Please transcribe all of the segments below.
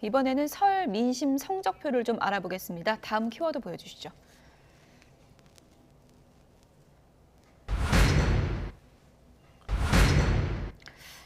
이번에는 설 민심 성적표를 좀 알아보겠습니다. 다음 키워드 보여주시죠.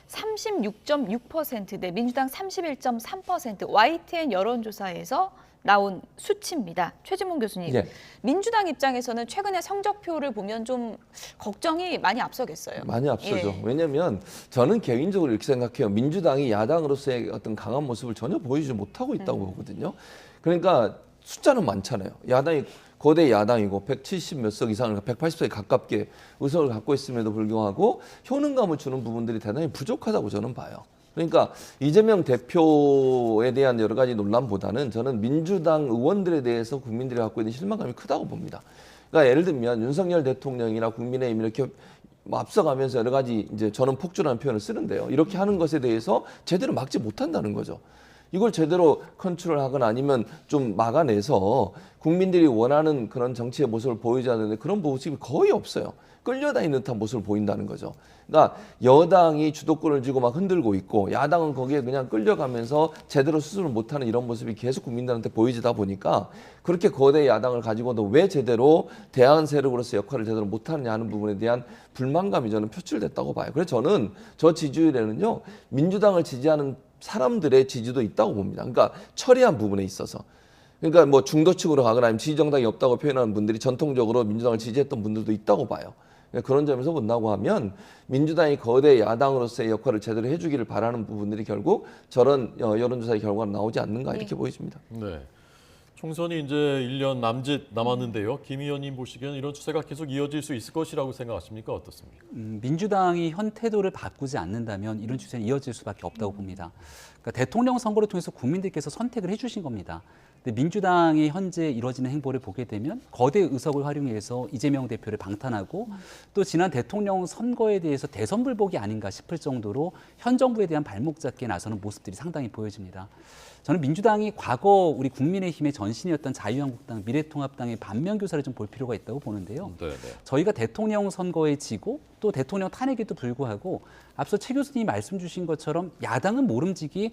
(36.6%) 대 민주당 31.3%, YTN 여론조사에서 나온 수치입니다. 최진봉 교수님, 예. 민주당 입장에서는 최근에 성적표를 보면 좀 걱정이 많이 앞서겠어요. 많이 앞서죠. 예. 왜냐하면 저는 개인적으로 이렇게 생각해요. 민주당이 야당으로서의 어떤 강한 모습을 전혀 보이지 못하고 있다고 보거든요. 그러니까 숫자는 많잖아요. 야당이 거대 야당이고 170 몇 석 이상을 180석에 가깝게 의석을 갖고 있음에도 불구하고 효능감을 주는 부분들이 대단히 부족하다고 저는 봐요. 그러니까 이재명 대표에 대한 여러 가지 논란보다는 저는 민주당 의원들에 대해서 국민들이 갖고 있는 실망감이 크다고 봅니다. 그러니까 예를 들면 윤석열 대통령이나 국민의힘 이렇게 앞서가면서 여러 가지 이제 저는 폭주라는 표현을 쓰는데요. 이렇게 하는 것에 대해서 제대로 막지 못한다는 거죠. 이걸 제대로 컨트롤하거나 아니면 좀 막아내서 국민들이 원하는 그런 정치의 모습을 보이지 않는데 그런 모습이 거의 없어요. 끌려다니는 듯한 모습을 보인다는 거죠. 그러니까 여당이 주도권을 쥐고 막 흔들고 있고 야당은 거기에 그냥 끌려가면서 제대로 수습을 못하는 이런 모습이 계속 국민들한테 보이지다 보니까 그렇게 거대 야당을 가지고도 왜 제대로 대안 세력으로서 역할을 제대로 못하느냐 하는 부분에 대한 불만감이 저는 표출됐다고 봐요. 그래서 저는 저 지지율에는요 민주당을 지지하는 사람들의 지지도 있다고 봅니다. 그러니까 처리한 부분에 있어서. 그러니까 뭐 중도층으로 가거나 아니면 지지 정당이 없다고 표현하는 분들이 전통적으로 민주당을 지지했던 분들도 있다고 봐요. 그런 점에서 본다고 하면 민주당이 거대 야당으로서의 역할을 제대로 해주기를 바라는 부분들이 결국 저런 여론조사의 결과가 나오지 않는가 이렇게 보여집니다. 네. 총선이 이제 1년 남짓 남았는데요. 김 의원님 보시기에는 이런 추세가 계속 이어질 수 있을 것이라고 생각하십니까? 어떻습니까? 민주당이 현 태도를 바꾸지 않는다면 이런 추세는 이어질 수밖에 없다고 봅니다. 그러니까 대통령 선거를 통해서 국민들께서 선택을 해주신 겁니다. 근데 민주당이 현재 이루어지는 행보를 보게 되면 거대 의석을 활용해서 이재명 대표를 방탄하고 또 지난 대통령 선거에 대해서 대선 불복이 아닌가 싶을 정도로 현 정부에 대한 발목 잡기에 나서는 모습들이 상당히 보여집니다. 저는 민주당이 과거 우리 국민의힘의 전신이었던 자유한국당, 미래통합당의 반면 교사를 좀 볼 필요가 있다고 보는데요. 네네. 저희가 대통령 선거에 지고 또 대통령 탄핵에도 불구하고 앞서 최 교수님이 말씀 주신 것처럼 야당은 모름지기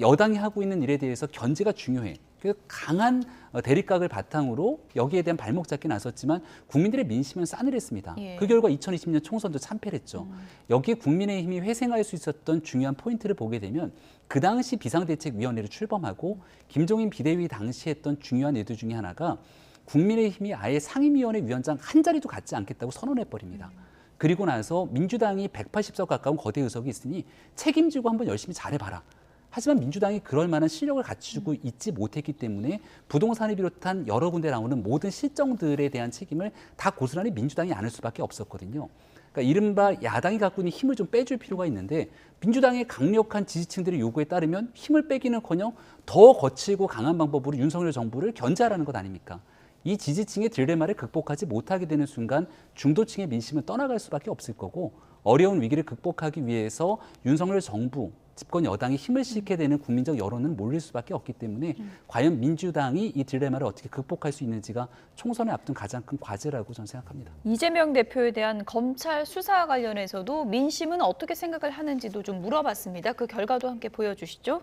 여당이 하고 있는 일에 대해서 견제가 중요해. 그래서 강한 대립각을 바탕으로 여기에 대한 발목 잡기에 나섰지만 국민들의 민심은 싸늘했습니다. 예. 그 결과 2020년 총선도 참패를 했죠. 여기에 국민의힘이 회생할 수 있었던 중요한 포인트를 보게 되면 그 당시 비상대책위원회를 출범하고 김종인 비대위 당시 했던 중요한 의도 중에 하나가 국민의힘이 아예 상임위원회 위원장 한 자리도 갖지 않겠다고 선언해버립니다. 그리고 나서 민주당이 180석 가까운 거대 의석이 있으니 책임지고 한번 열심히 잘해봐라. 하지만 민주당이 그럴 만한 실력을 갖추고 있지 못했기 때문에 부동산을 비롯한 여러 군데 나오는 모든 실정들에 대한 책임을 다 고스란히 민주당이 안을 수밖에 없었거든요. 그러니까 이른바 야당이 갖고 있는 힘을 좀 빼줄 필요가 있는데 민주당의 강력한 지지층들의 요구에 따르면 힘을 빼기는커녕 더 거칠고 강한 방법으로 윤석열 정부를 견제하라는 것 아닙니까? 이 지지층의 딜레마를 극복하지 못하게 되는 순간 중도층의 민심은 떠나갈 수밖에 없을 거고 어려운 위기를 극복하기 위해서 윤석열 정부, 집권 여당이 힘을 실게 되는 국민적 여론은 몰릴 수밖에 없기 때문에 과연 민주당이 이 딜레마를 어떻게 극복할 수 있는지가 총선을 앞둔 가장 큰 과제라고 저는 생각합니다. 이재명 대표에 대한 검찰 수사 관련해서도 민심은 어떻게 생각을 하는지도 좀 물어봤습니다. 그 결과도 함께 보여주시죠.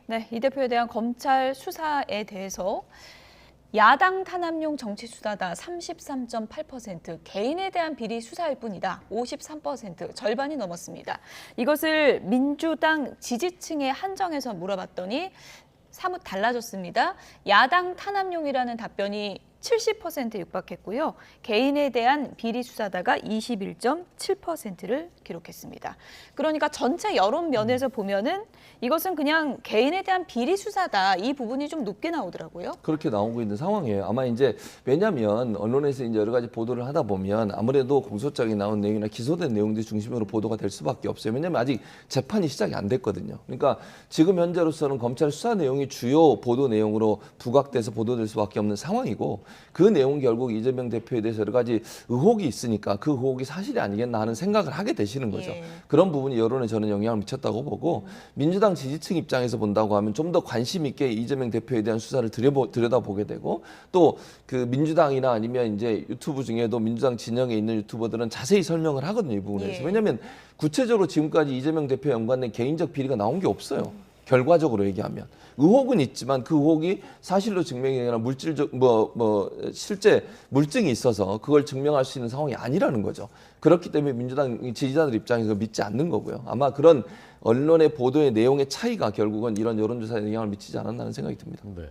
네, 이 대표에 대한 검찰 수사에 대해서 야당 탄압용 정치 수사다 33.8%, 개인에 대한 비리 수사일 뿐이다 53%, 절반이 넘었습니다. 이것을 민주당 지지층에 한정해서 물어봤더니 사뭇 달라졌습니다. 야당 탄압용이라는 답변이 70%에 육박했고요. 개인에 대한 비리 수사다가 21.7%를 기록했습니다. 그러니까 전체 여론 면에서 보면은 이것은 그냥 개인에 대한 비리 수사다. 이 부분이 좀 높게 나오더라고요. 그렇게 나오고 있는 상황이에요. 아마 이제 왜냐하면 언론에서 이제 여러 가지 보도를 하다 보면 아무래도 공소장에 나온 내용이나 기소된 내용들이 중심으로 보도가 될 수밖에 없어요. 왜냐하면 아직 재판이 시작이 안 됐거든요. 그러니까 지금 현재로서는 검찰 수사 내용이 주요 보도 내용으로 부각돼서 보도될 수밖에 없는 상황이고 그 내용 결국 이재명 대표에 대해서 여러 가지 의혹이 있으니까 그 의혹이 사실이 아니겠나 하는 생각을 하게 되시는 거죠. 예. 그런 부분이 여론에 저는 영향을 미쳤다고 보고 민주당 지지층 입장에서 본다고 하면 좀 더 관심 있게 이재명 대표에 대한 수사를 들여다보게 되고 또 그 민주당이나 아니면 이제 유튜브 중에도 민주당 진영에 있는 유튜버들은 자세히 설명을 하거든요. 이 부분에 대해서. 예. 왜냐하면 구체적으로 지금까지 이재명 대표에 연관된 개인적 비리가 나온 게 없어요. 결과적으로 얘기하면 의혹은 있지만 그 의혹이 사실로 증명이 되거나 물질적 실제 물증이 있어서 그걸 증명할 수 있는 상황이 아니라는 거죠. 그렇기 때문에 민주당 지지자들 입장에서 믿지 않는 거고요. 아마 그런 언론의 보도의 내용의 차이가 결국은 이런 여론조사에 영향을 미치지 않았나는 생각이 듭니다. 네.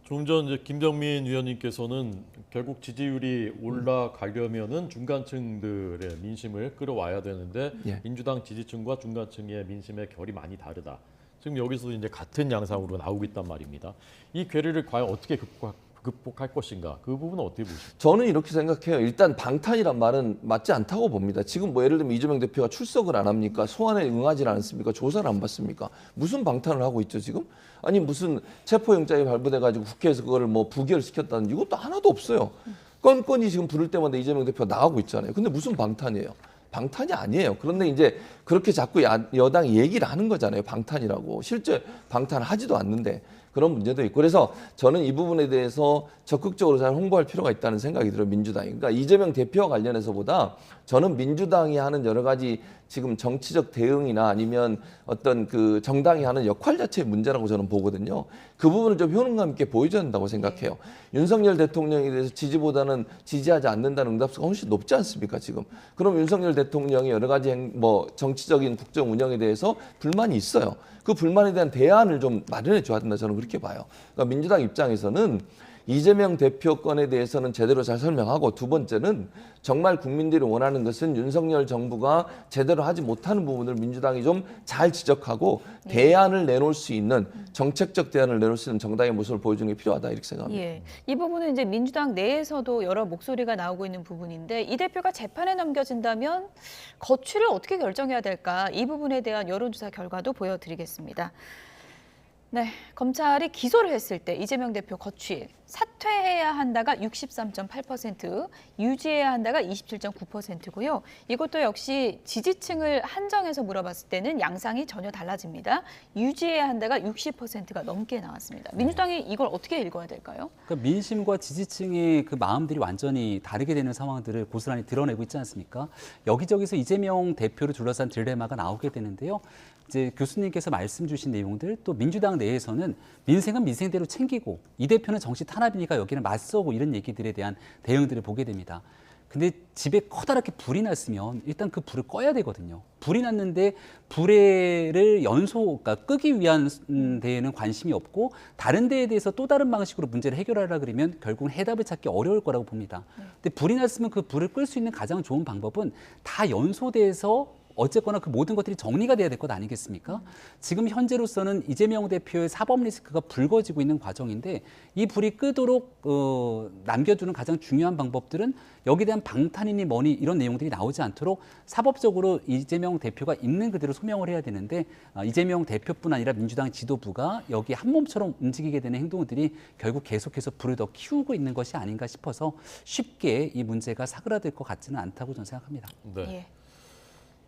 좀 전 이제 김정민 위원님께서는 결국 지지율이 올라가려면은 중간층들의 민심을 끌어와야 되는데 예. 민주당 지지층과 중간층의 민심의 결이 많이 다르다. 지금 여기서 이제 같은 양상으로 나오고 있단 말입니다. 이 괴리를 과연 어떻게 극복할 것인가? 그 부분은 어떻게 보십니까? 저는 이렇게 생각해요. 일단 방탄이란 말은 맞지 않다고 봅니다. 지금 뭐 예를 들면 이재명 대표가 출석을 안 합니까? 소환에 응하지 않습니까? 조사를 안 받습니까? 무슨 방탄을 하고 있죠 지금? 아니 무슨 체포영장이 발부돼가지고 국회에서 그거를 뭐 부결시켰다는 이것도 하나도 없어요. 건건이 지금 부를 때마다 이재명 대표가 나가고 있잖아요. 근데 무슨 방탄이에요? 방탄이 아니에요. 그런데 이제 그렇게 자꾸 여당이 얘기를 하는 거잖아요. 방탄이라고. 실제 방탄하지도 않는데 그런 문제도 있고. 그래서 저는 이 부분에 대해서 적극적으로 잘 홍보할 필요가 있다는 생각이 들어요. 민주당이. 그러니까 이재명 대표와 관련해서보다 저는 민주당이 하는 여러 가지 지금 정치적 대응이나 아니면 어떤 그 정당이 하는 역할 자체의 문제라고 저는 보거든요. 그 부분을 좀 효능감 있게 보여줘야 된다고 생각해요. 윤석열 대통령에 대해서 지지보다는 지지하지 않는다는 응답수가 훨씬 높지 않습니까 지금? 그럼 윤석열 대통령이 여러 가지 정치적인 국정 운영에 대해서 불만이 있어요. 그 불만에 대한 대안을 좀 마련해 줘야 된다 저는 그렇게 봐요. 그러니까 민주당 입장에서는 이재명 대표 건에 대해서는 제대로 잘 설명하고 두 번째는 정말 국민들이 원하는 것은 윤석열 정부가 제대로 하지 못하는 부분을 민주당이 좀 잘 지적하고 대안을 내놓을 수 있는 정책적 대안을 내놓을 수 있는 정당의 모습을 보여주는 게 필요하다 이렇게 생각합니다. 예, 이 부분은 이제 민주당 내에서도 여러 목소리가 나오고 있는 부분인데 이 대표가 재판에 넘겨진다면 거취를 어떻게 결정해야 될까? 이 부분에 대한 여론조사 결과도 보여드리겠습니다. 네, 검찰이 기소를 했을 때 이재명 대표 거취, 사퇴해야 한다가 63.8%, 유지해야 한다가 27.9%고요. 이것도 역시 지지층을 한정해서 물어봤을 때는 양상이 전혀 달라집니다. 유지해야 한다가 60%가 넘게 나왔습니다. 민주당이 이걸 어떻게 읽어야 될까요? 그러니까 민심과 지지층의 그 마음들이 완전히 다르게 되는 상황들을 고스란히 드러내고 있지 않습니까? 여기저기서 이재명 대표를 둘러싼 딜레마가 나오게 되는데요. 이제 교수님께서 말씀 주신 내용들 또 민주당 내에서는 민생은 민생대로 챙기고 이 대표는 정치 탄압이니까 여기는 맞서고 이런 얘기들에 대한 대응들을 보게 됩니다. 근데 집에 커다랗게 불이 났으면 일단 그 불을 꺼야 되거든요. 불이 났는데 불을 그러니까 끄기 위한 데에는 관심이 없고 다른 데에 대해서 또 다른 방식으로 문제를 해결하려 그러면 결국은 해답을 찾기 어려울 거라고 봅니다. 근데 불이 났으면 그 불을 끌 수 있는 가장 좋은 방법은 다 연소돼서 어쨌거나 그 모든 것들이 정리가 돼야 될 것 아니겠습니까? 지금 현재로서는 이재명 대표의 사법 리스크가 불거지고 있는 과정인데 이 불이 끄도록 남겨두는 가장 중요한 방법들은 여기에 대한 방탄이니 뭐니 이런 내용들이 나오지 않도록 사법적으로 이재명 대표가 있는 그대로 소명을 해야 되는데 이재명 대표뿐 아니라 민주당 지도부가 여기 한 몸처럼 움직이게 되는 행동들이 결국 계속해서 불을 더 키우고 있는 것이 아닌가 싶어서 쉽게 이 문제가 사그라들 것 같지는 않다고 저는 생각합니다. 네. 예.